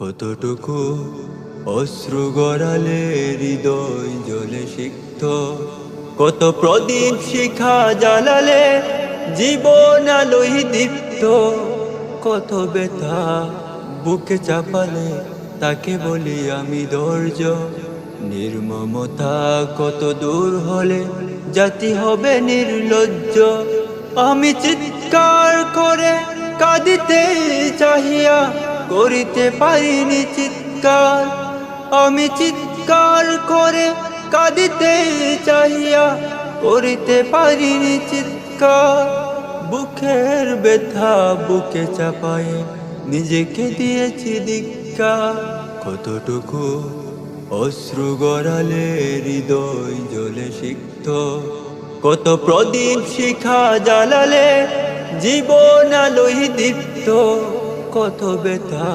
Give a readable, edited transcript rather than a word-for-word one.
কতটুকু অশ্রু গড়ালে হৃদয় জলে সিক্ত, কত প্রদীপ শিখা জ্বালালে জীবন আলোয় দীপ্ত, কত ব্যথা বুকে চাপালে তাকে বলি আমি ধৈর্য। নির্মমতা কত দূর হলে জাতি হবে নির্লজ্জ। আমি চিৎকার করে কাঁদিতে চাহিয়া করিতে পারিনি চিৎকার। আমি চিৎকার করে কাঁদিতে চাহিয়া করিতে পারিনি চিৎকার। বুকের ব্যথা বুকে চাপায়ে নিজেকে দিয়েছি ধিক্কার। কতটুকু অশ্রু গড়ালে হৃদয় জ্বলে সিক্ত, কত প্রদীপ শিখা জ্বালালে জীবন আলোয় দীপ্ত, কত ব্যথা